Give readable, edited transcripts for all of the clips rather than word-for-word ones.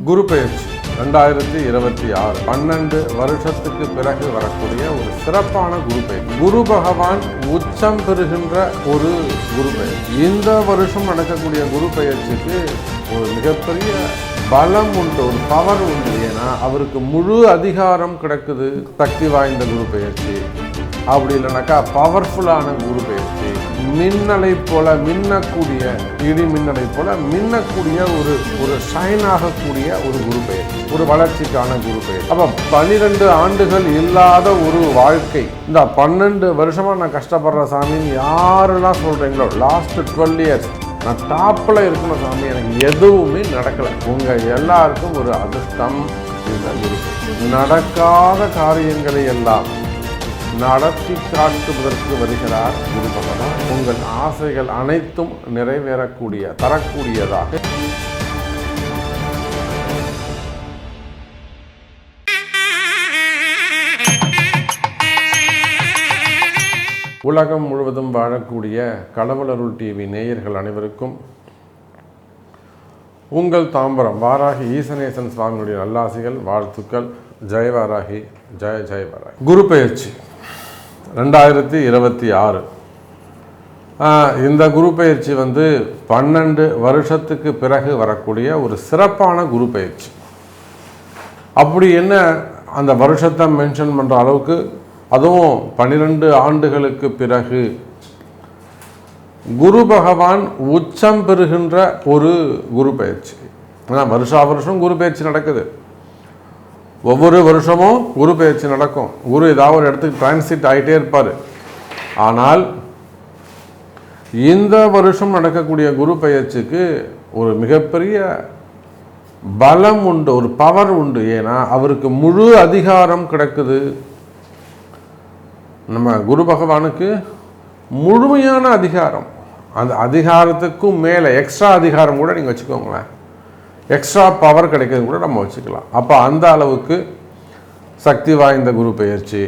குரு பெயர்ச்சி 2026 12 வருஷத்துக்கு பிறகு வரக்கூடிய ஒரு சிறப்பான குரு பெயர்ச்சி. குரு பகவான் உச்சம் பெறுகின்ற ஒரு குரு பெயர்ச்சி. இந்த வருஷம் நடக்கக்கூடிய குரு பெயர்ச்சிக்கு ஒரு மிகப்பெரிய பலம் உண்டு, ஒரு பவர் உண்டு. ஏன்னா அவருக்கு முழு அதிகாரம் கிடைக்குது. சக்தி வாய்ந்த குரு பெயர்ச்சி, அப்படி இல்லைனாக்கா பவர்ஃபுல்லான குரு பெயர்ச்சி. மின்னலை போல மின்னக்கூடிய, இடி மின்னலை போல மின்னக்கூடிய ஒரு ஷைன் ஆகக்கூடிய ஒரு குரு பெயர்ச்சி, ஒரு வளர்ச்சிக்கான குரு பெயர்ச்சி. அப்போ 12 ஆண்டுகள் இல்லாத ஒரு வாழ்க்கை. இந்த 12 வருஷமா நான் கஷ்டப்படுற சாமின்னு யாரெல்லாம் சொல்றீங்களோ, லாஸ்ட் 12 இயர்ஸ் நான் டாப்பில் இருக்கணும் சாமி, எனக்கு எதுவுமே நடக்கலை, உங்கள் எல்லாருக்கும் ஒரு அதிர்ஷ்டம். இந்த குரு நடக்காத காரியங்களை எல்லாம் நடத்தி காட்டுவதற்கு வருகிறார் குரு பகவான். உங்கள் ஆசைகள் அனைத்தும் நிறைவேறக்கூடிய, தரக்கூடியதாக. உலகம் முழுவதும் வாழக்கூடிய கடவுள் அருள் டிவி நேயர்கள் அனைவருக்கும் உங்கள் தாம்பரம் வாராகி ஈசனேசன் சுவாமியுடைய நல்லாசிகள், வாழ்த்துக்கள். ஜெய வாராகி, ஜெய ஜெய வாராகி. குரு பெயர்ச்சி 2026. இந்த குரு பெயர்ச்சி 12 வருஷத்துக்கு பிறகு வரக்கூடிய ஒரு சிறப்பான குரு பெயர்ச்சி. அப்படி என்ன அந்த வருஷத்தை மென்ஷன் பண்ணுற அளவுக்கு, அதுவும் 12 ஆண்டுகளுக்கு பிறகு குரு பகவான் உச்சம் பெறுகின்ற ஒரு குரு பெயர்ச்சி. ஏன்னா வருஷா வருஷம் குரு பெயர்ச்சி நடக்குது. ஒவ்வொரு வருஷமும் குரு பெயர்ச்சி நடக்கும். குரு ஏதாவது ஒரு இடத்துக்கு டிரான்சிட் ஆகிட்டே இருப்பார். ஆனால் இந்த வருஷம் நடக்கக்கூடிய குரு பெயர்ச்சிக்கு ஒரு மிகப்பெரிய பலம் உண்டு, ஒரு பவர் உண்டு. ஏன்னா அவருக்கு முழு அதிகாரம் கிடைக்குது. நம்ம குரு பகவானுக்கு முழுமையான அதிகாரம். அந்த அதிகாரத்துக்கும் மேலே எக்ஸ்ட்ரா அதிகாரம் கூட நீங்கள் வச்சுக்கோங்களேன், எக்ஸ்ட்ரா பவர் கிடைக்கிறது கூட நம்ம வச்சுக்கலாம். அப்போ அந்த அளவுக்கு சக்தி வாய்ந்த குரு பெயர்ச்சி,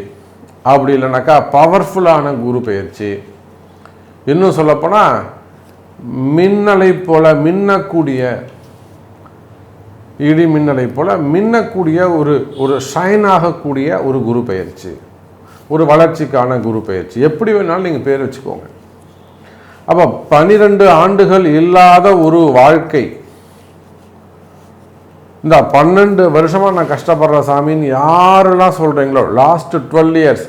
அப்படி இல்லைனாக்கா பவர்ஃபுல்லான குரு பெயர்ச்சி. இன்னும் சொல்லப்போனால் மின்னலை போல மின்னக்கூடிய, இடி மின்னலை போல மின்னக்கூடிய ஒரு ஷைன் ஆகக்கூடிய ஒரு குரு பெயர்ச்சி, ஒரு வளர்ச்சிக்கான குரு பெயர்ச்சி. எப்படி வேணாலும் நீங்கள் பேர் வச்சுக்கோங்க. அப்போ 12 ஆண்டுகள் இல்லாத ஒரு வாழ்க்கை. இந்த 12 வருஷமாக நான் கஷ்டப்படுற சாமின்னு யாரெல்லாம் சொல்கிறீங்களோ, லாஸ்ட் 12 இயர்ஸ்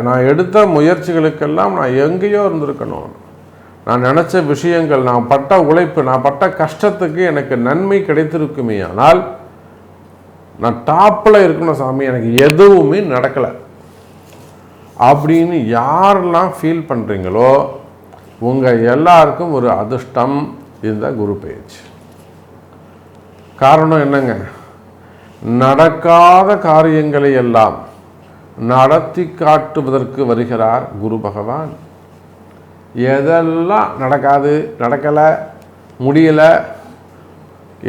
நான் எடுத்த முயற்சிகளுக்கெல்லாம் நான் எங்கேயோ இருந்திருக்கணும். நான் நினச்ச விஷயங்கள், நான் பட்ட உழைப்பு, நான் பட்ட கஷ்டத்துக்கு எனக்கு நன்மை கிடைத்திருக்குமே. ஆனால் நான் டாப்பில் இருக்கணும் சாமி, எனக்கு எதுவுமே நடக்கலை அப்படின்னு யாரெல்லாம் ஃபீல் பண்ணுறீங்களோ, உங்கள் எல்லாருக்கும் ஒரு அதிர்ஷ்டம் இந்த குரு பெயர்ச்சி. காரணம் என்னங்க? நடக்காத காரியங்களை எல்லாம் நடத்தி காட்டுவதற்கு வருகிறார் குரு பகவான். எதெல்லாம் நடக்காது, நடக்கலை, முடியலை,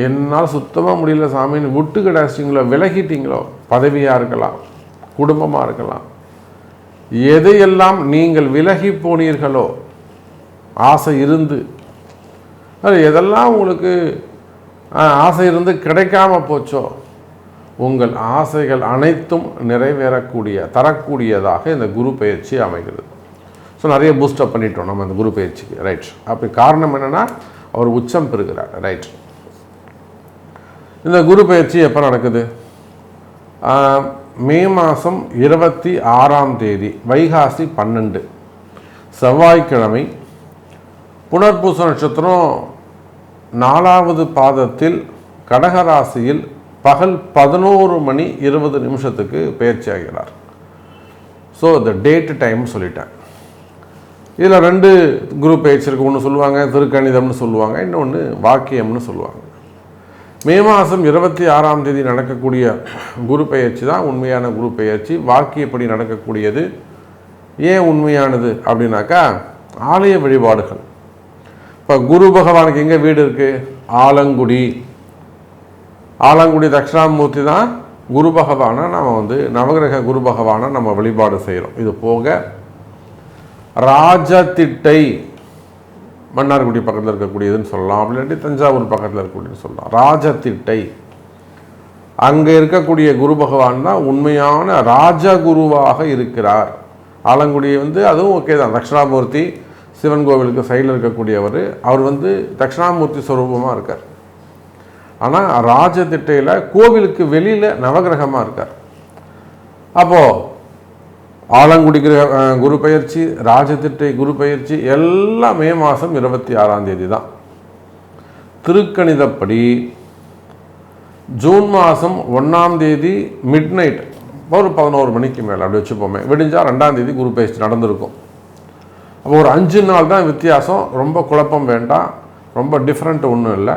என்னால் சுத்தமாக முடியல சாமின்னு விட்டு கிடாச்சிங்களோ, விலகிட்டீங்களோ, பதவியாக இருக்கலாம், குடும்பமாக இருக்கலாம், எதையெல்லாம் நீங்கள் விலகி போனீர்களோ, ஆசை இருந்து, அது எதெல்லாம் உங்களுக்கு ஆசை இருந்து கிடைக்காம போச்சோ, உங்கள் ஆசைகள் அனைத்தும் நிறைவேறக்கூடிய, தரக்கூடியதாக இந்த குரு பெயர்ச்சி அமைகிறது. ஸோ நிறைய பூஸ்டப் பண்ணிட்டோம் நம்ம இந்த குரு பெயர்ச்சிக்கு, ரைட். அப்படி காரணம் என்னென்னா அவர் உச்சம் பெறுகிறார், ரைட். இந்த குரு பெயர்ச்சி எப்போ நடக்குது? மே மாதம் 26ஆம் தேதி, வைகாசி 12, செவ்வாய்க்கிழமை, புனர்பூச நட்சத்திரம் 4வது பாதத்தில் கடகராசியில் பகல் 11:20 பெயர்ச்சி ஆகிறார். ஸோ இந்த டேட்டு டைம் சொல்லிட்டேன். இதில் 2 குரு பெயர்ச்சி இருக்குது. ஒன்று சொல்லுவாங்க திருக்கணிதம்னு சொல்லுவாங்க, இன்னொன்று வாக்கியம்னு சொல்லுவாங்க. மே மாதம் 26ஆம் தேதி நடக்கக்கூடிய குரு பெயர்ச்சி தான் உண்மையான குரு பெயர்ச்சி. வாக்கியப்படி நடக்கக்கூடியது. ஏன் உண்மையானது அப்படின்னாக்கா, ஆலய வழிபாடுகள். இப்போ குரு பகவானுக்கு எங்கே வீடு இருக்குது? ஆலங்குடி. ஆலங்குடி தட்சிணாமூர்த்தி தான் குரு பகவானை நம்ம நவகிரக குரு பகவானை நம்ம வழிபாடு செய்கிறோம். இது போக ராஜதிட்டை மன்னார்குடி பக்கத்தில் இருக்கக்கூடியதுன்னு சொல்லலாம், அப்படி இல்லாட்டி தஞ்சாவூர் பக்கத்தில் இருக்கக்கூடியதுன்னு சொல்லலாம். ராஜதிட்டை அங்கே இருக்கக்கூடிய குரு பகவான் தான் உண்மையான ராஜகுருவாக இருக்கிறார். ஆலங்குடி அதுவும் ஓகே தான், தட்சிணாமூர்த்தி சிவன் கோவிலுக்கு சைடில் இருக்கக்கூடியவர், அவர் தட்சிணாமூர்த்தி ஸ்வரூபமாக இருக்கார். ஆனால் ராஜதிட்டையில் கோவிலுக்கு வெளியில் நவகிரகமாக இருக்கார். அப்போது ஆலங்குடி குரு பயிற்சி, ராஜதிட்டை குரு பயிற்சி எல்லாம் மே மாதம் 26ஆம் தேதி தான். திருக்கணிதப்படி ஜூன் மாதம் 1ஆம் தேதி மிட் நைட் ஒரு 11 மணிக்கு மேலே அப்படி வச்சுப்போமே, விடிஞ்சால் 2ஆம் தேதி குரு பயிற்சி நடந்திருக்கும். அப்போ ஒரு 5 நாள் தான் வித்தியாசம், ரொம்ப குழப்பம் வேண்டாம், ரொம்ப டிஃப்ரெண்ட் ஒன்றும் இல்லை.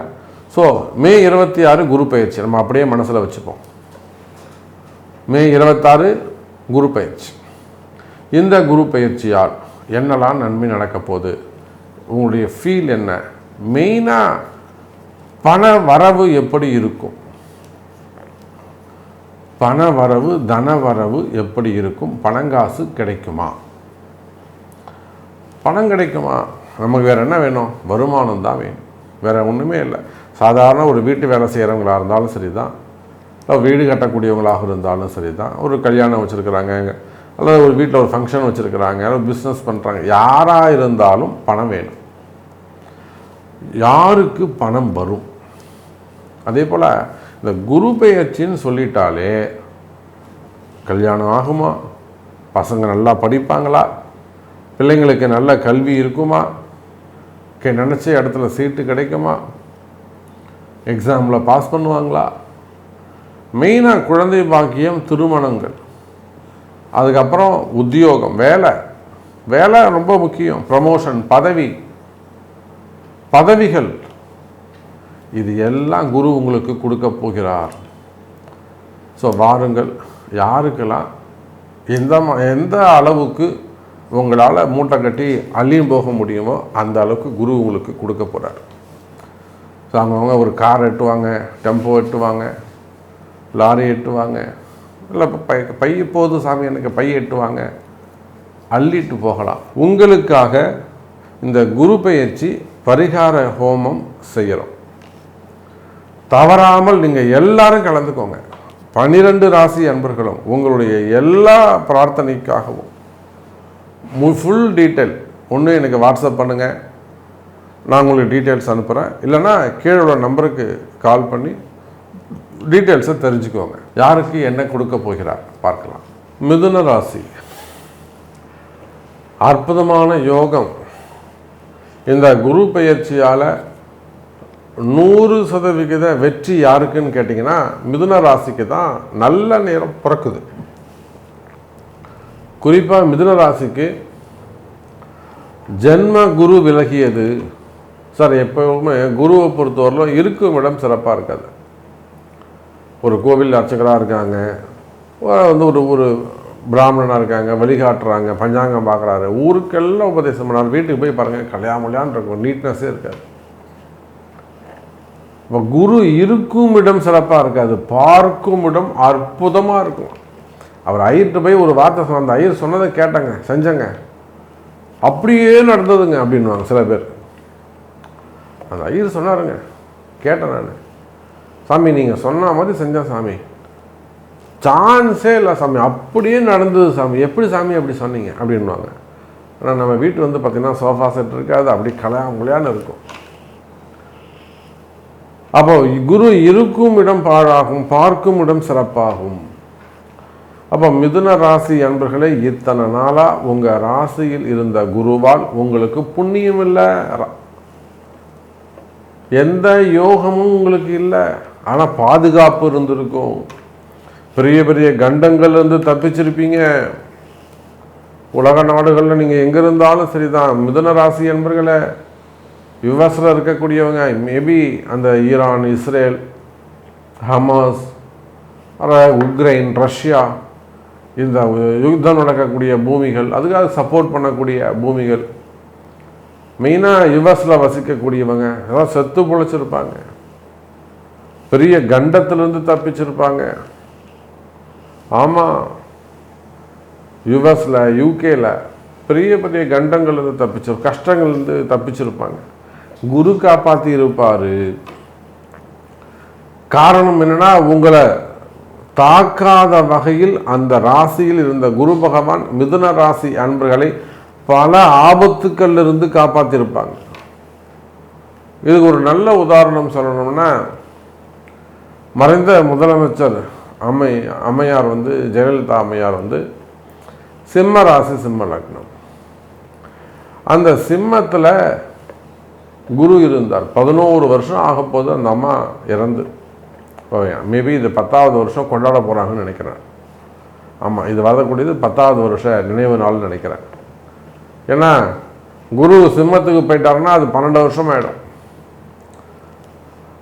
ஸோ மே 26 குரு பயிற்சி நம்ம அப்படியே மனசில் வச்சுப்போம். மே 26 குரு பயிற்சி. இந்த குரு பயிற்சியால் என்னெல்லாம் நன்மை நடக்க போகுது, உங்களுடைய ஃபீல் என்ன, மெயினாக பண வரவு எப்படி இருக்கும், பண வரவு தன வரவு எப்படி இருக்கும், பணங்காசு கிடைக்குமா, பணம் கிடைக்குமா, நமக்கு வேறு என்ன வேணும், வருமானம் தான் வேணும், வேறு ஒன்றுமே இல்லை. சாதாரண ஒரு வீட்டு வேலை செய்கிறவங்களாக இருந்தாலும் சரி தான், இல்லை வீடு கட்டக்கூடியவங்களாக இருந்தாலும் சரி தான், ஒரு கல்யாணம் வச்சுருக்கிறாங்க, அல்லது ஒரு வீட்டில் ஒரு ஃபங்க்ஷன் வச்சுருக்கிறாங்க, அல்லது பிஸ்னஸ் பண்ணுறாங்க, யாராக இருந்தாலும் பணம் வேணும். யாருக்கு பணம் வரும்? அதே போல் இந்த குரு பெயர்ச்சின்னு சொல்லிட்டாலே கல்யாணம் ஆகுமா, பசங்க நல்லா படிப்பாங்களா, பிள்ளைங்களுக்கு நல்ல கல்வி இருக்குமா, நினச்ச இடத்துல சீட்டு கிடைக்குமா, எக்ஸாமில் பாஸ் பண்ணுவாங்களா, மெயினாக குழந்தை பாக்கியம், திருமணங்கள், அதுக்கப்புறம் உத்தியோகம், வேலை ரொம்ப முக்கியம், ப்ரமோஷன், பதவிகள், இது எல்லாம் குரு உங்களுக்கு கொடுக்க போகிறார். ஸோ வாருங்கள், யாருக்கெல்லாம் எந்த அளவுக்கு உங்களால் மூட்டை கட்டி அள்ளியும் போக முடியுமோ அந்த அளவுக்கு குரு உங்களுக்கு கொடுக்க போகிறார். ஸோ அவங்கவுங்க ஒரு கார் எட்டுவாங்க, டெம்போ எட்டுவாங்க, லாரி எட்டுவாங்க, இல்லை பை போது சாமி எனக்கு பை எட்டுவாங்க, அள்ளிட்டு போகலாம். உங்களுக்காக இந்த குரு பெயர்ச்சி பரிகார ஹோமம் செய்கிறோம். தவறாமல் நீங்கள் எல்லாரும் கலந்துக்கோங்க. 12 ராசி அன்பர்களும் உங்களுடைய எல்லா பிரார்த்தனைக்காகவும் ஃபுல் டீட்டெயில் ஒன்று எனக்கு வாட்ஸ்அப் பண்ணுங்கள், நான் உங்களுக்கு டீட்டெயில்ஸ் அனுப்புகிறேன், இல்லைன்னா கீழே உள்ள நம்பருக்கு கால் பண்ணி டீட்டெயில்ஸை தெரிஞ்சுக்கோங்க. யாருக்கு என்ன கொடுக்க போகிறார் பார்க்கலாம். மிதுன ராசி, அற்புதமான யோகம். இந்த குரு பெயர்ச்சியால் 100% வெற்றி யாருக்குன்னு கேட்டிங்கன்னா மிதுன ராசிக்கு தான் நல்ல நேரம் பிறக்குது. குறிப்பாக மிதுன ராசிக்கு ஜென்ம குரு விலகியது சார். எப்பவுமே குருவை பொறுத்தவரையிலும் இருக்கும் இடம் சிறப்பாக இருக்காது. ஒரு கோவில் அர்ச்சகராக இருக்காங்க, ஒரு பிராமணனாக இருக்காங்க, வழிகாட்டுறாங்க, பஞ்சாங்கம் பார்க்குறாரு, ஊருக்கெல்லாம் உபதேசம் பண்ணார், வீட்டுக்கு போய் பாருங்கள் கல்யாணம் இருக்கும், நீட்னஸே இருக்காது. இப்போ குரு இருக்கும் இடம் சிறப்பாக இருக்காது, பார்க்கும் இடம் அற்புதமாக இருக்கும். அவர் ஐயர்கிட்ட போய் ஒரு வார்த்தை சொன்ன, அந்த ஐயர் சொன்னதை கேட்டங்க, செஞ்சங்க, அப்படியே நடந்ததுங்க அப்படின்வாங்க சில பேர். அந்த ஐயர் சொன்னாருங்க, கேட்டேன் நான், சாமி நீங்கள் சொன்ன மாதிரி செஞ்சேன் சாமி, சான்ஸே இல்லை சாமி, அப்படியே நடந்தது சாமி, எப்படி சாமி அப்படி சொன்னீங்க அப்படின்வாங்க. ஆனால் நம்ம வீட்டு பார்த்திங்கன்னா சோஃபா செட் இருக்காது, அப்படி கல்யாணம் இருக்கும். அப்போ குரு இருக்கும் இடம் பாழாகும், பார்க்கும் இடம் சிறப்பாகும். அப்போ மிதுன ராசி அன்பர்களே, இத்தனை நாளாக உங்கள் ராசியில் இருந்த குருவால் உங்களுக்கு புண்ணியம் இல்லை, எந்த யோகமும் உங்களுக்கு இல்லை, ஆனால் பாதுகாப்பு இருந்திருக்கும். பெரிய பெரிய கண்டங்கள்லேருந்து தப்பிச்சிருப்பீங்க. உலக நாடுகளில் நீங்கள் எங்கே இருந்தாலும் சரிதான். மிதுன ராசி என்பர்களே, யுஎஸில் இருக்கக்கூடியவங்க, மேபி அந்த Iran, Israel, Hamas, Ukraine, Russia, இந்த யுத்தம் நடக்கக்கூடிய பூமிகள், அதுக்காக சப்போர்ட் பண்ணக்கூடிய பூமிகள், மெயினாக யுஎஸில் வசிக்கக்கூடியவங்க எல்லாம் செத்து பொழைச்சிருப்பாங்க, பெரிய கண்டத்திலிருந்து தப்பிச்சிருப்பாங்க. ஆமாம், யுஎஸில், யூகேல பெரிய பெரிய கண்டங்கள்லேருந்து கஷ்டங்கள்லேருந்து தப்பிச்சிருப்பாங்க. குரு காப்பாற்றி இருப்பார். காரணம் என்னன்னா, உங்களை தாக்காத வகையில் அந்த ராசியில் இருந்த குரு பகவான் மிதுன ராசி அன்பர்களை பல ஆபத்துக்கள் இருந்து காப்பாற்றிருப்பாங்க. இதுக்கு ஒரு நல்ல உதாரணம் சொல்லணும்னா, மறைந்த முதலமைச்சர் அம்மையார் ஜெயலலிதா அம்மையார் சிம்ம ராசி, சிம்ம லக்னம். அந்த சிம்மத்தில் குரு இருந்தார். 11 வருஷம் ஆகப்போது அந்த அம்மா இறந்து. மேபி இது 10வது வருஷம் கொண்டாட போகிறாங்கன்னு நினைக்கிறேன். ஆமாம், இது வரக்கூடியது 10வது வருஷ நினைவு நாள்னு நினைக்கிறேன். ஏன்னா குரு சிம்மத்துக்கு போயிட்டாருன்னா அது 12 வருஷம் ஆகிடும்.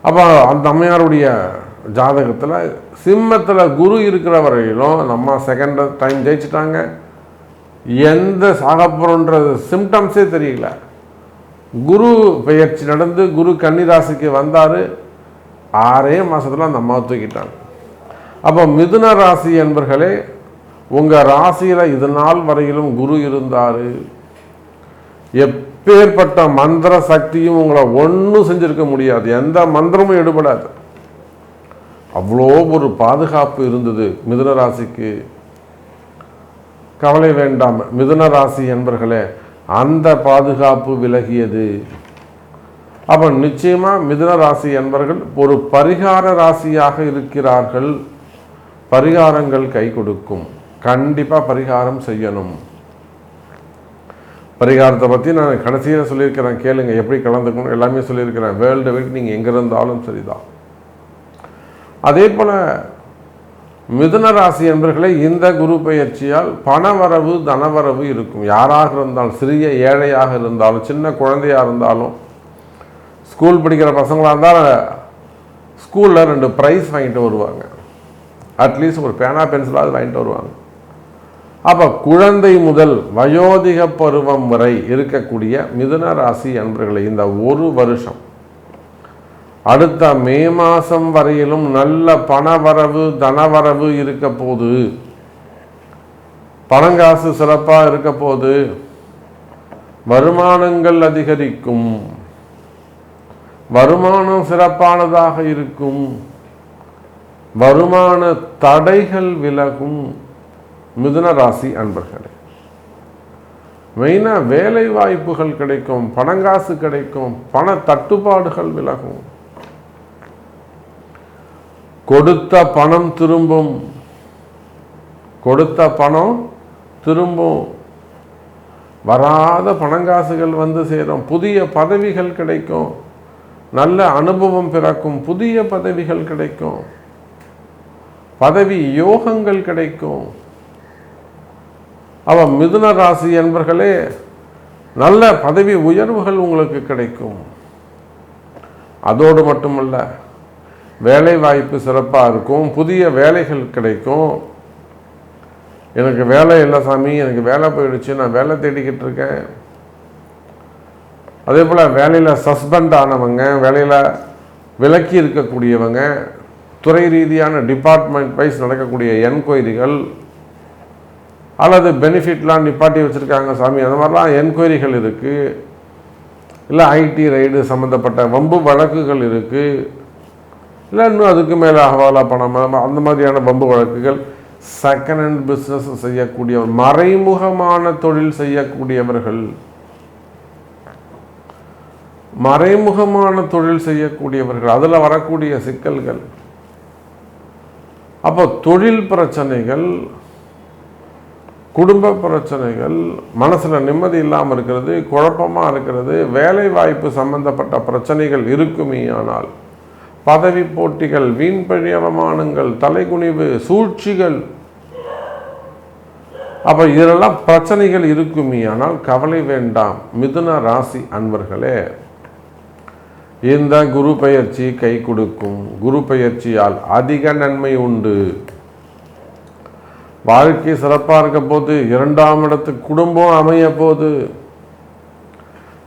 அப்போ அந்த அம்மையாருடைய ஜாதகத்தில் சிம்மத்தில் குரு இருக்கிற வரையிலும் நம்ம செகண்ட் டைம் ஜெயிச்சிட்டாங்க. எந்த சாகப்போறன்ற சிம்டம்ஸே தெரியல. குரு பெயர்ச்சி நடந்து குரு கன்னிராசிக்கு வந்தார். 6 மாதத்தில் அந்த அம்மாவை தூக்கிட்டாங்க. அப்போ மிதுன ராசி என்பர்களே, உங்கள் ராசியில் இது நாள் வரையிலும் குரு இருந்தார். எப்பேற்பட்ட மந்திர சக்தியும் உங்களை ஒன்றும் செஞ்சிருக்க முடியாது. எந்த மந்திரமும் எடுபடாது. அவ்வளோ ஒரு பாதுகாப்பு இருந்தது மிதுன ராசிக்கு. கவலை வேண்டாம் மிதுன ராசி என்பர்களே, அந்த பாதுகாப்பு விலகியது. அப்போ நிச்சயமாக மிதுன ராசி என்பர்கள் ஒரு பரிகார ராசியாக இருக்கிறார்கள். பரிகாரங்கள் கை கொடுக்கும். கண்டிப்பாக பரிகாரம் செய்யணும். பரிகாரத்தை பற்றி நான் கடைசியில் சொல்லியிருக்கிறேன், கேளுங்க. எப்படி கலந்துக்கணும் எல்லாமே சொல்லியிருக்கிறேன். வேர்ல்டு வைட் நீங்கள் எங்கே இருந்தாலும் சரிதான். அதே போல் மிதுன ராசி என்பர்களை இந்த குரு பெயர்ச்சியால் பணவரவு தனவரவு இருக்கும். யாராக இருந்தாலும், சிறிய ஏழையாக இருந்தாலும், சின்ன குழந்தையாக இருந்தாலும், ஸ்கூல் படிக்கிற பசங்களாக இருந்தால் ஸ்கூலில் 2 ப்ரைஸ் வாங்கிட்டு வருவாங்க. அட்லீஸ்ட் ஒரு பேனா பென்சிலாவது வாங்கிட்டு வருவாங்க. அப்போ குழந்தை முதல் வயோதிக பருவம் வரை இருக்கக்கூடிய மிதுன ராசி அன்பர்களை இந்த ஒரு வருஷம், அடுத்த மே மாதம் வரையிலும் நல்ல பணவரவு தனவரவு இருக்க போது. பணங்காசு சிறப்பாக இருக்க போது. வருமானங்கள் அதிகரிக்கும். வருமானம் சிறப்பானதாக இருக்கும். வருமான தடைகள் விலகும். மிதுன ராசி அன்பர்களே, மெயினாக வேலை வாய்ப்புகள் கிடைக்கும். பணங்காசு கிடைக்கும். பண தட்டுப்பாடுகள் விலகும். கொடுத்த பணம் திரும்பும். கொடுத்த பணம் திரும்பும். வராத பணங்காசுகள் சேரும். புதிய பதவிகள் கிடைக்கும். நல்ல அனுபவம் பிறக்கும். புதிய பதவிகள் கிடைக்கும். பதவி யோகங்கள் கிடைக்கும். அவ மிதுன ராசி என்பர்களே, நல்ல பதவி உயர்வுகள் உங்களுக்கு கிடைக்கும். அதோடு மட்டுமல்ல, வேலை வாய்ப்பு சிறப்பாக இருக்கும். புதிய வேலைகள் கிடைக்கும். எனக்கு வேலை இல்லை சாமி, எனக்கு வேலை போயிடுச்சு, நான் வேலை தேடிக்கிட்டு இருக்கேன். அதே போல் வேலையில் சஸ்பெண்ட் ஆனவங்க, வேலையில் விலக்கி இருக்கக்கூடியவங்க, துறை ரீதியான டிபார்ட்மெண்ட் வைஸ் நடக்கக்கூடிய என்கொயரிகள் அல்லது பெனிஃபிட்லாம் நிப்பாட்டி வச்சுருக்காங்க சாமி, அந்த மாதிரிலாம் என்கொயரிகள் இருக்குது. இல்லை ஐடி ரைடு சம்மந்தப்பட்ட வம்பு வழக்குகள் இருக்குது. இல்லை இன்னும் அதுக்கு மேலே ஹவாலா பணம் அந்த மாதிரியான வம்பு வழக்குகள். செகண்ட் ஹேண்ட் பிஸ்னஸ் செய்யக்கூடியவர், மறைமுகமான தொழில் செய்யக்கூடியவர்கள், மறைமுகமான தொழில் செய்யக்கூடியவர்கள், அதில் வரக்கூடிய சிக்கல்கள். அப்போ தொழில் பிரச்சனைகள், குடும்ப பிரச்சனைகள், மனசில் நிம்மதி இல்லாமல் இருக்கிறது, குழப்பமாக இருக்கிறது, வேலை வாய்ப்பு சம்பந்தப்பட்ட பிரச்சனைகள் இருக்குமே. ஆனால் பதவி போட்டிகள், வீண்பழி அவமானங்கள், தலைகுனிவு, சூழ்ச்சிகள், அப்போ இதெல்லாம் பிரச்சனைகள் இருக்குமே. ஆனால் கவலை வேண்டாம் மிதுன ராசி அன்பர்களே, இந்த குரு பெயர்ச்சி கை கொடுக்கும். குரு பெயர்ச்சியால் அதிக நன்மை உண்டு. வாழ்க்கை சிறப்பாக இருக்க போது. 2ஆம் இடத்துக்கு குடும்பம் அமைய போது.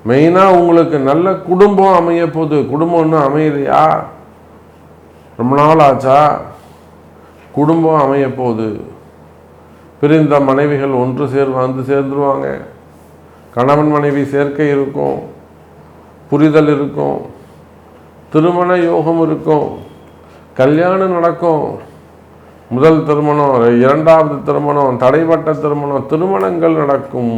மெயினாக உங்களுக்கு நல்ல குடும்பம் அமைய போது. குடும்பம் ஒன்றும் அமையலையா, ரொம்ப நாள் ஆச்சா, குடும்பம் அமைய போது. பிரிந்த மனைவிகள் ஒன்று சேர்ந்துருவாங்க. கணவன் மனைவி சேர்க்கை இருக்கும், புரிதல் இருக்கும், திருமண யோகம் இருக்கும், கல்யாணம் நடக்கும். முதல் திருமணம், இரண்டாவது திருமணம், தடைப்பட்ட திருமணம், திருமணங்கள் நடக்கும்.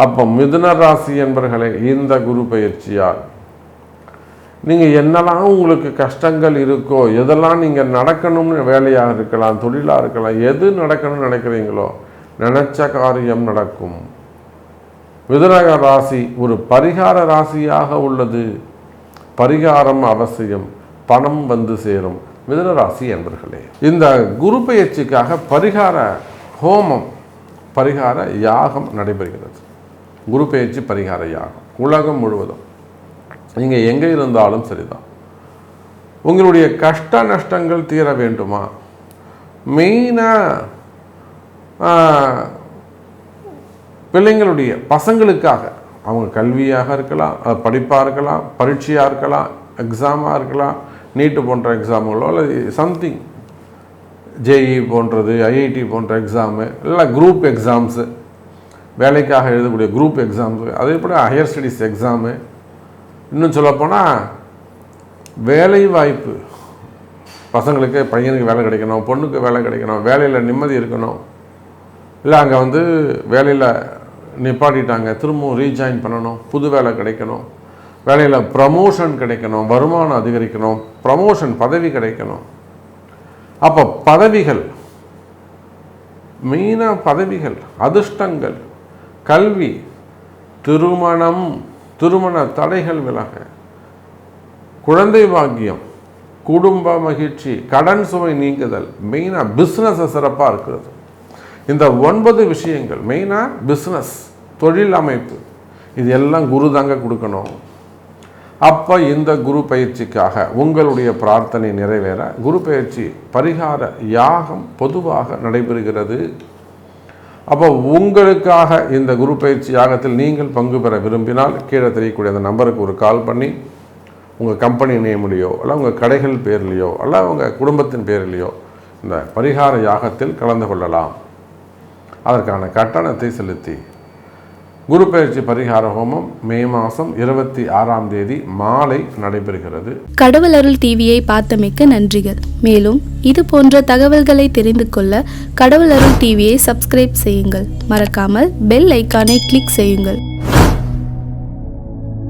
அப்போ மிதுன ராசி என்பர்களே, இந்த குரு பயிற்சியால் நீங்கள் என்னெல்லாம் உங்களுக்கு கஷ்டங்கள் இருக்கோ, எதெல்லாம் நீங்கள் நடக்கணும்னு, வேலையாக இருக்கலாம், தொழிலாக இருக்கலாம், எது நடக்கணும்னு நினைக்கிறீங்களோ நினைச்ச காரியம் நடக்கும். மிதுன ராசி ஒரு பரிகார ராசியாக உள்ளது. பரிகாரம் அவசியம், பணம் வந்து சேரும். மிதுன ராசி என்பர்களே, இந்த குரு பயிற்சிக்காக பரிகார ஹோமம், பரிகார யாகம் நடைபெறுகிறது. குரு பயிற்சி பரிகார யாகம் உலகம் முழுவதும் நீங்கள் எங்கே இருந்தாலும் சரிதான். உங்களுடைய கஷ்ட நஷ்டங்கள் தீர வேண்டுமா? மெயினாக பிள்ளைங்களுடைய பசங்களுக்காக, அவங்க கல்வியாக இருக்கலாம், படிப்பாக இருக்கலாம், பரீட்சையாக இருக்கலாம், எக்ஸாமாக இருக்கலாம், நீட்டு போன்ற எக்ஸாமுகளோ அல்லது சம்திங் ஜேஇ போன்றது, ஐஐடி போன்ற எக்ஸாமு, இல்லை குரூப் எக்ஸாம்ஸு, வேலைக்காக எழுதக்கூடிய குரூப் எக்ஸாம்ஸு, அதே போல் ஹையர் ஸ்டடீஸ் எக்ஸாமு, இன்னும் சொல்லப்போனால் வேலை வாய்ப்பு, பசங்களுக்கு, பையனுக்கு வேலை கிடைக்கணும், பொண்ணுக்கு வேலை கிடைக்கணும், வேலையில் நிம்மதி இருக்கணும், இல்லை அங்கே வந்து வேலையில் நிப்பாட்டிட்டாங்க, திரும்பவும் ரீஜாயின் பண்ணணும், புது வேலை கிடைக்கணும், வேலையில் ப்ரமோஷன் கிடைக்கணும், வருமானம் அதிகரிக்கணும், ப்ரமோஷன் பதவி கிடைக்கணும். அப்போ பதவிகள், மெயினாக பதவிகள், அதிர்ஷ்டங்கள், கல்வி, திருமணம், திருமண தடைகள் விலக, குழந்தை பாக்கியம், குடும்ப மகிழ்ச்சி, கடன் சுமை நீங்குதல், மெயினாக பிஸ்னஸ் சிறப்பாக இருக்கிறது. இந்த 9 விஷயங்கள் மெயினாக பிஸ்னஸ், தொழில் அமைப்பு, இது எல்லாம் குரு தாங்க கொடுக்கணும். அப்போ இந்த குரு பயிற்சிக்காக உங்களுடைய பிரார்த்தனை நிறைவேற குரு பயிற்சி பரிகார யாகம் பொதுவாக நடைபெறுகிறது. அப்போ உங்களுக்காக இந்த குரு பயிற்சி யாகத்தில் நீங்கள் பங்கு பெற விரும்பினால் கீழே தெரியக்கூடிய அந்த நம்பருக்கு ஒரு கால் பண்ணி உங்கள் கம்பெனி நேம்லேயோ அல்ல உங்கள் கடைகள் பேர்லேயோ அல்ல உங்கள் குடும்பத்தின் பேர்லேயோ இந்த பரிகார யாகத்தில் கலந்து கொள்ளலாம். அதற்கான கட்டணத்தை செலுத்தி குரு பயிற்சி பரிகார ஹோமம் மே மாதம் 26ஆம் தேதி மாலை நடைபெறுகிறது. கடவுள் அருள் டிவியை பார்த்தமைக்கு நன்றிகள். மேலும் இது போன்ற தகவல்களை தெரிந்து கொள்ள கடவுள் அருள் டிவியை சப்ஸ்கிரைப் செய்யுங்கள். மறக்காமல் பெல் ஐக்கானை கிளிக் செய்யுங்கள்.